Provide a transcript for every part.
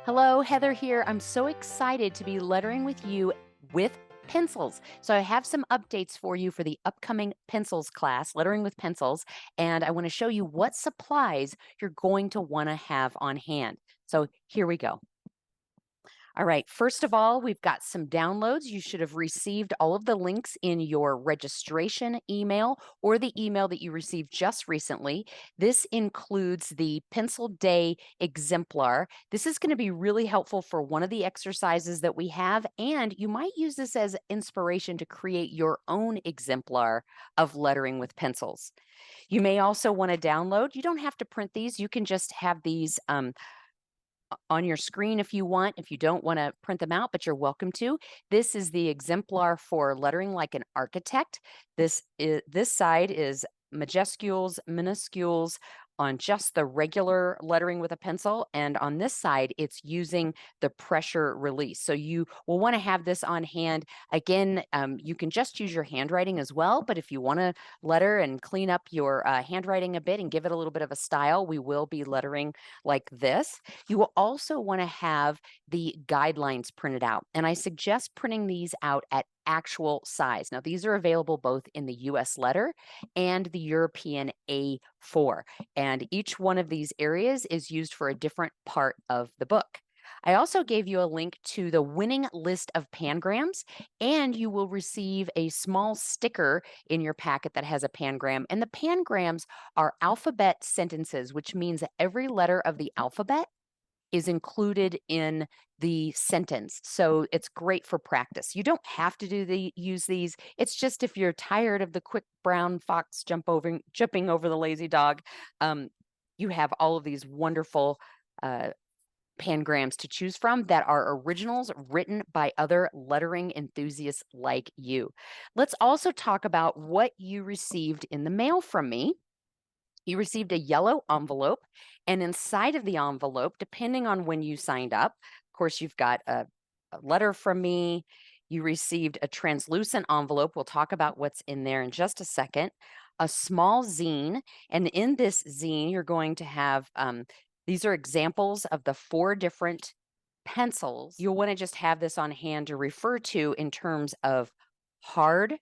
Hello, Heather here. I'm so excited to be lettering with you with pencils. So I have some updates for you for the upcoming pencils class, lettering with pencils, and I want to show you what supplies you're going to want to have on hand. So here we go. All right, first of all, we've got some downloads. You should have received all of the links in your registration email or the email that you received just recently. This includes the Pencil Day exemplar. This is going to be really helpful for one of the exercises that we have, and you might use this as inspiration to create your own exemplar of lettering with pencils. You may also want to download. You don't have to print these. You can just have these on your screen if you want, if you don't want to print them out, but you're welcome to. This is the exemplar for lettering like an architect. This side is majuscules, minuscules on just the regular lettering with a pencil, and on this side it's using the pressure release. So you will want to have this on hand. Again, you can just use your handwriting as well, but if you want to letter and clean up your handwriting a bit and give it a little bit of a style, we will be lettering like this. You will also want to have the guidelines printed out, and I suggest printing these out at actual size. Now, these are available both in the US letter and the European A4, and each one of these areas is used for a different part of the book. I also gave you a link to the winning list of pangrams, and you will receive a small sticker in your packet that has a pangram. And the pangrams are alphabet sentences, which means that every letter of the alphabet is included in the sentence. So it's great for practice. You don't have to use these. It's just if you're tired of the quick brown fox jumping over the lazy dog, you have all of these wonderful pangrams to choose from that are originals written by other lettering enthusiasts like you. Let's also talk about what you received in the mail from me. You received a yellow envelope, and inside of the envelope, depending on when you signed up, of course, you've got a letter from me. You received a translucent envelope. We'll talk about what's in there in just a second. A small zine, and in this zine, you're going to have these are examples of the 4 different pencils. You'll want to just have this on hand to refer to in terms of hard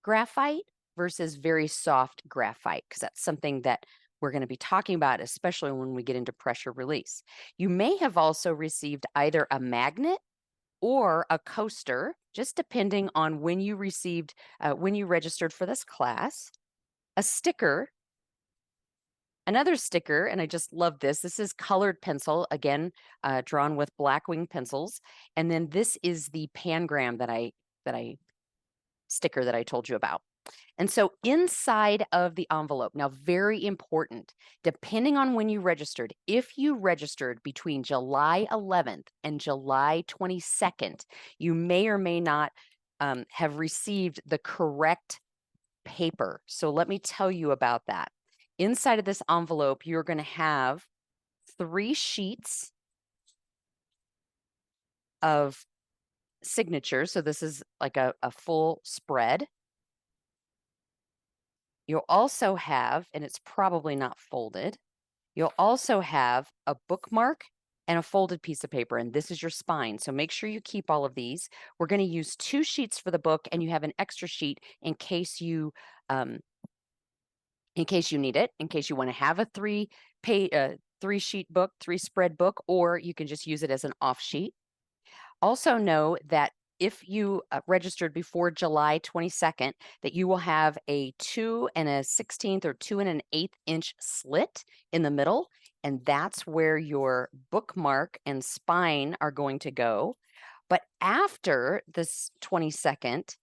graphite versus very soft graphite, because that's something that we're going to be talking about, especially when we get into pressure release. You may have also received either a magnet or a coaster, just depending on when you received, when you registered for this class, a sticker, another sticker, and I just love this. This is colored pencil, again, drawn with black wing pencils. And then this is the pangram that I sticker that I told you about. And so inside of the envelope, now very important, depending on when you registered, if you registered between July 11th and July 22nd, you may or may not have received the correct paper. So let me tell you about that. Inside of this envelope, you're going to have 3 sheets of signatures. So this is like a full spread. You'll also have, and it's probably not folded, you'll also have a bookmark and a folded piece of paper, and this is your spine. So make sure you keep all of these. We're going to use 2 sheets for the book, and you have an extra sheet in case you need it, in case you want to have a 3-sheet book, 3-spread book, or you can just use it as an off sheet. Also know that if you registered before July 22nd, that you will have a 2 1/16 or 2 1/8 inch slit in the middle, and that's where your bookmark and spine are going to go. But after this 22nd,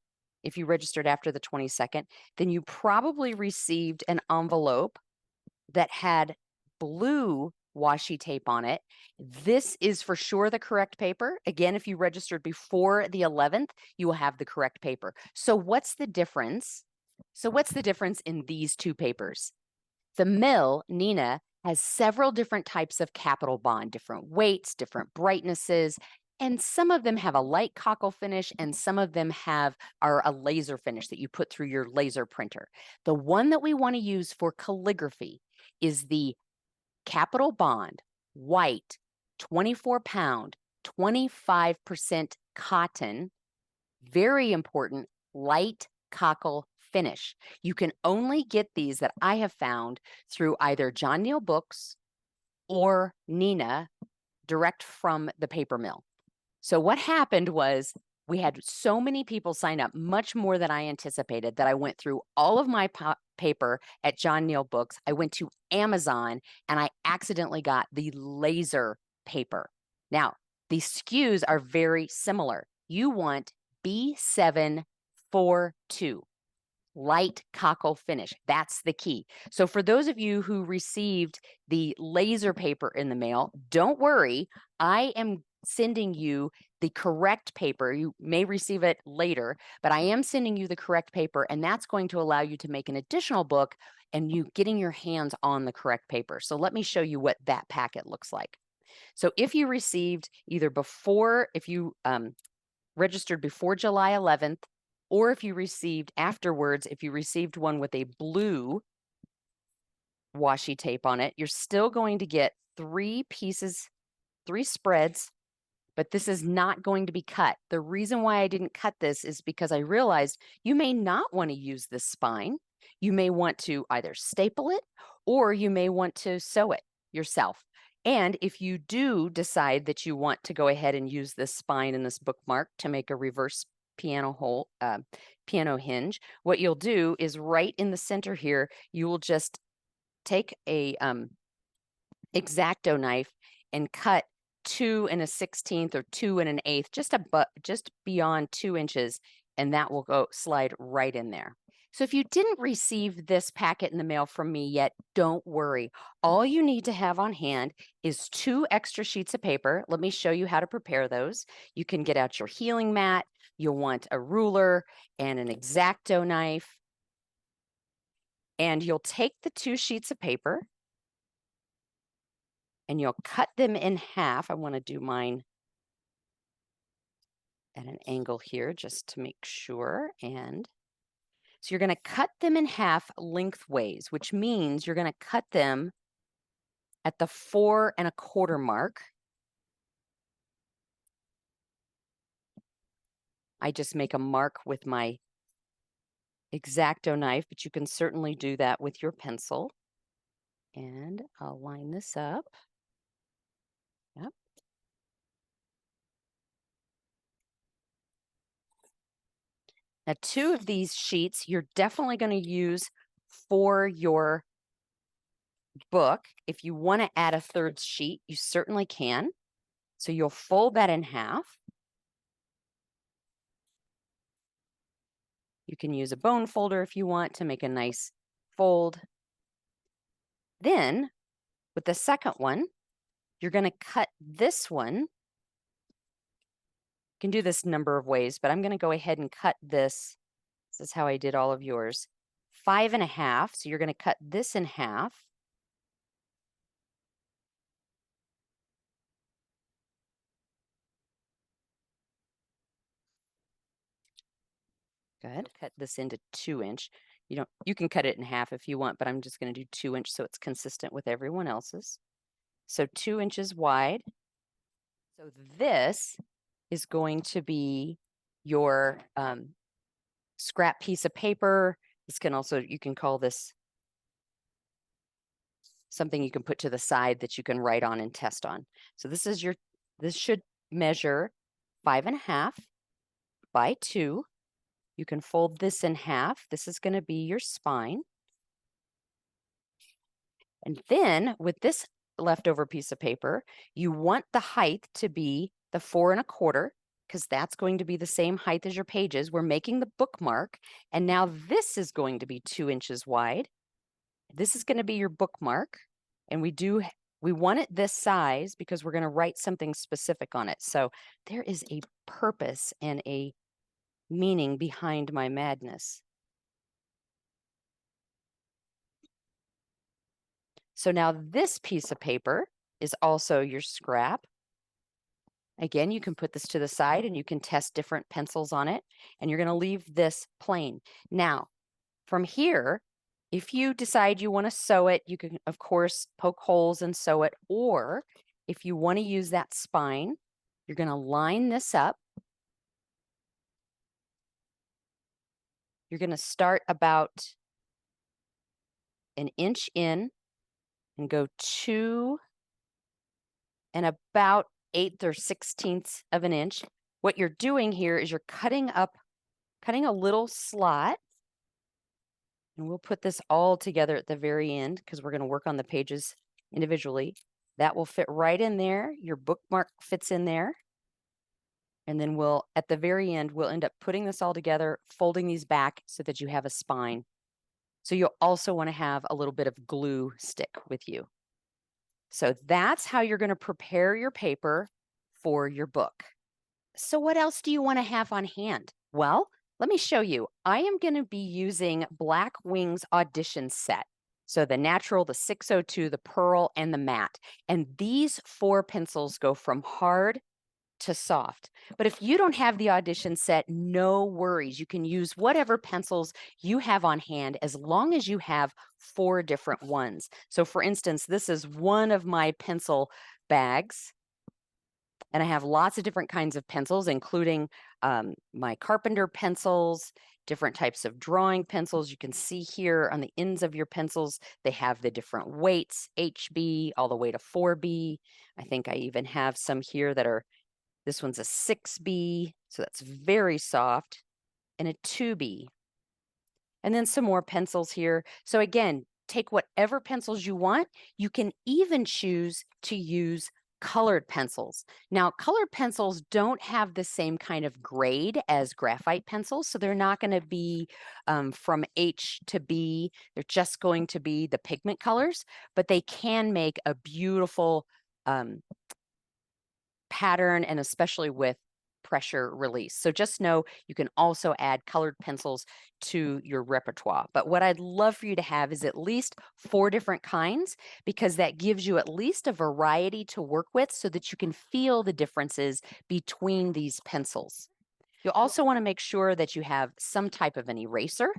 if you registered after the 22nd, then you probably received an envelope that had blue washi tape on it. This is for sure the correct paper. Again, if you registered before the 11th, you will have the correct paper. So what's the difference? What's the difference in these 2 papers? The mill, Nina, has several different types of capital bond, different weights, different brightnesses, and some of them have a light cockle finish and some of them are a laser finish that you put through your laser printer. The one that we want to use for calligraphy is the Capital Bond, white, 24-pound, 25% cotton, very important, light cockle finish. You can only get these that I have found through either John Neal Books or Nina direct from the paper mill. So what happened was we had so many people sign up, much more than I anticipated, that I went through all of my paper at John Neal Books. I went to Amazon and I accidentally got the laser paper. Now, the SKUs are very similar. You want B742. Light cockle finish. That's the key. So for those of you who received the laser paper in the mail, don't worry. I am sending you the correct paper. You may receive it later, but I am sending you the correct paper, and that's going to allow you to make an additional book and you getting your hands on the correct paper. So let me show you what that packet looks like. So if you received either before, if you registered before July 11th, or if you received afterwards, if you received one with a blue washi tape on it, you're still going to get 3 pieces, 3 spreads, but this is not going to be cut. The reason why I didn't cut this is because I realized you may not want to use this spine. You may want to either staple it or you may want to sew it yourself. And if you do decide that you want to go ahead and use this spine and this bookmark to make a reverse piano hinge, what you'll do is right in the center here, you will just take a X-Acto knife and cut 2 1/16 or 2 1/8, just beyond 2 inches, and that will go slide right in there. So if you didn't receive this packet in the mail from me yet, don't worry. All you need to have on hand is 2 extra sheets of paper. Let me show you how to prepare those. You can get out your healing mat. You'll want a ruler and an X-Acto knife. And you'll take the 2 sheets of paper and you'll cut them in half. I want to do mine at an angle here just to make sure. And so you're going to cut them in half lengthways, which means you're going to cut them at the 4 1/4 mark. I just make a mark with my X-Acto knife, but you can certainly do that with your pencil. And I'll line this up. Yep. Now, 2 of these sheets you're definitely going to use for your book. If you want to add a 3rd sheet, you certainly can. So you'll fold that in half. You can use a bone folder if you want to make a nice fold. Then, with the second one, you're going to cut this one. You can do this a number of ways, but I'm going to go ahead and cut this. This is how I did all of yours. 5 1/2. So you're going to cut this in half. Good. Cut this into 2 inch. You can cut it in half if you want, but I'm just going to do 2 inch so it's consistent with everyone else's. So 2 inches wide. So this is going to be your scrap piece of paper. This can also, you can call this something you can put to the side that you can write on and test on. So this should measure 5 1/2 by 2. You can fold this in half. This is going to be your spine. And then with this leftover piece of paper, you want the height to be the 4 1/4, because that's going to be the same height as your pages. We're making the bookmark, and now this is going to be 2 inches wide. This is going to be your bookmark, and we want it this size because we're going to write something specific on it. So there is a purpose and a meaning behind my madness. So now this piece of paper is also your scrap. Again, you can put this to the side and you can test different pencils on it, and you're going to leave this plain. Now, from here, if you decide you want to sew it, you can, of course, poke holes and sew it, or if you want to use that spine, you're going to line this up. You're going to start about an inch in and go 2 and about 1/8 or 1/16 of an inch. What you're doing here is you're cutting a little slot, and we'll put this all together at the very end because we're going to work on the pages individually. That will fit right in there. Your bookmark fits in there. And then at the very end, we'll end up putting this all together, folding these back so that you have a spine. So you'll also want to have a little bit of glue stick with you. So that's how you're going to prepare your paper for your book. So what else do you want to have on hand? Well, let me show you. I am going to be using Black Wings Audition Set. So the natural, the 602, the pearl, and the matte. And these 4 pencils go from hard to soft. But if you don't have the audition set, no worries. You can use whatever pencils you have on hand as long as you have 4 different ones. So for instance, this is one of my pencil bags. And I have lots of different kinds of pencils, including my carpenter pencils, different types of drawing pencils. You can see here on the ends of your pencils, they have the different weights, HB all the way to 4B. I think I even have some here that are, this one's a 6B, so that's very soft, and a 2B. And then some more pencils here. So again, take whatever pencils you want. You can even choose to use colored pencils. Now, colored pencils don't have the same kind of grade as graphite pencils, so they're not going to be from H to B. They're just going to be the pigment colors, but they can make a beautiful pattern, and especially with pressure release. So just know you can also add colored pencils to your repertoire. But what I'd love for you to have is at least 4 different kinds, because that gives you at least a variety to work with so that you can feel the differences between these pencils. You'll also want to make sure that you have some type of an eraser.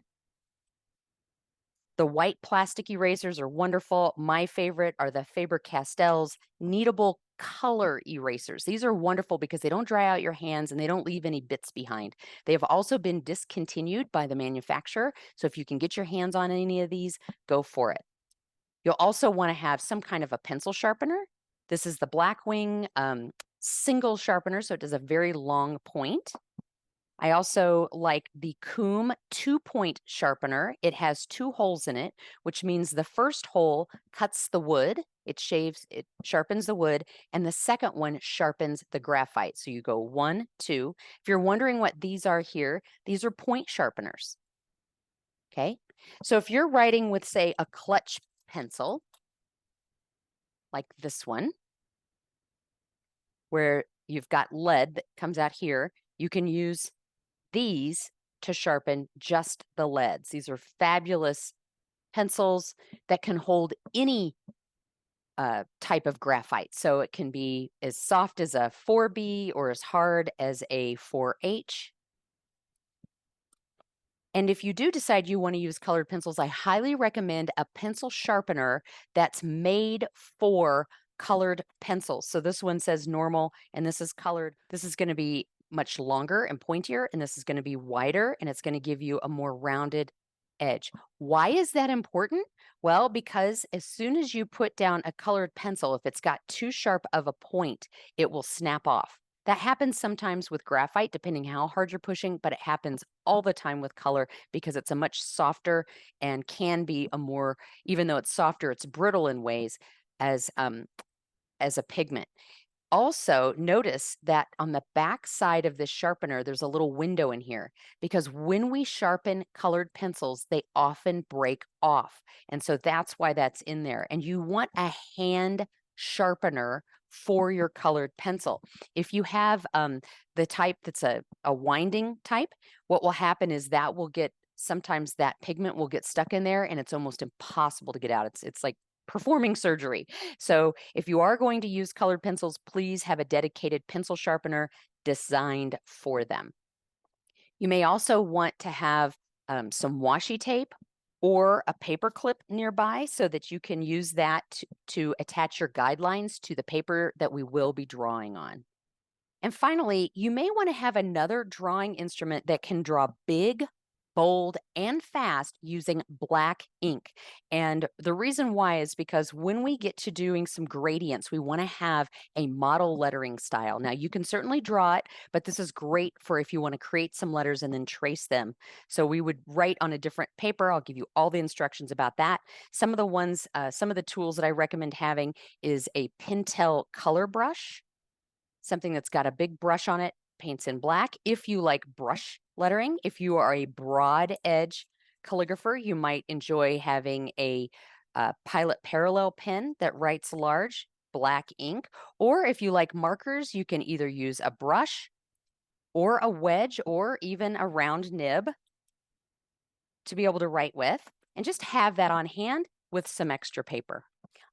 The white plastic erasers are wonderful. My favorite are the Faber-Castell's kneadable color erasers. These are wonderful because they don't dry out your hands and they don't leave any bits behind. They have also been discontinued by the manufacturer. So if you can get your hands on any of these, go for it. You'll also want to have some kind of a pencil sharpener. This is the Blackwing single sharpener, so it does a very long point. I also like the Coombe 2-point sharpener. It has 2 holes in it, which means the first hole cuts the wood, it sharpens the wood, and the second one sharpens the graphite. So you go 1, 2. If you're wondering what these are here, these are point sharpeners. Okay, so if you're writing with, say, a clutch pencil, like this one, where you've got lead that comes out here, you can use these to sharpen just the leads. These are fabulous pencils that can hold any type of graphite. So it can be as soft as a 4B or as hard as a 4H. And if you do decide you want to use colored pencils, I highly recommend a pencil sharpener that's made for colored pencils. So this one says normal and this is colored. This is going to be much longer and pointier, and this is going to be wider, and it's going to give you a more rounded edge. Why is that important? Well, because as soon as you put down a colored pencil, if it's got too sharp of a point, it will snap off. That happens sometimes with graphite, depending how hard you're pushing, but it happens all the time with color because it's a much softer and can be a more, even though it's softer, it's brittle in ways as a pigment. Also, notice that on the back side of this sharpener, there's a little window in here because when we sharpen colored pencils, they often break off. And so that's why that's in there. And you want a hand sharpener for your colored pencil. If you have the type that's a winding type, what will happen is that will get, sometimes that pigment will get stuck in there and it's almost impossible to get out. It's like performing surgery. So if you are going to use colored pencils, please have a dedicated pencil sharpener designed for them. You may also want to have some washi tape or a paper clip nearby so that you can use that to attach your guidelines to the paper that we will be drawing on. And finally, you may want to have another drawing instrument that can draw big, bold, and fast using black ink. And the reason why is because when we get to doing some gradients, we want to have a model lettering style. Now, you can certainly draw it, but this is great for if you want to create some letters and then trace them. So we would write on a different paper. I'll give you all the instructions about that. Some of the tools that I recommend having is a Pentel color brush, something that's got a big brush on it, paints in black. If you like brush lettering, if you are a broad edge calligrapher, you might enjoy having a Pilot Parallel pen that writes large black ink. Or if you like markers, you can either use a brush or a wedge or even a round nib to be able to write with, and just have that on hand with some extra paper.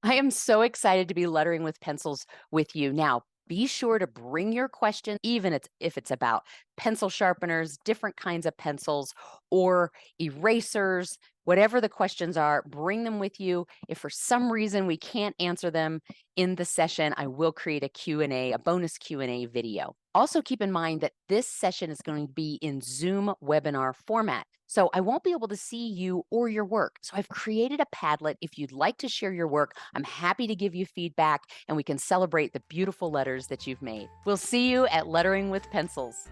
I am so excited to be lettering with pencils with you. Now, be sure to bring your question, even if it's about pencil sharpeners, different kinds of pencils, or erasers, whatever the questions are, bring them with you. If for some reason we can't answer them in the session, I will create a Q&A, a bonus Q&A video. Also keep in mind that this session is going to be in Zoom webinar format. So I won't be able to see you or your work. So I've created a Padlet. If you'd like to share your work, I'm happy to give you feedback and we can celebrate the beautiful letters that you've made. We'll see you at Lettering with Pencils.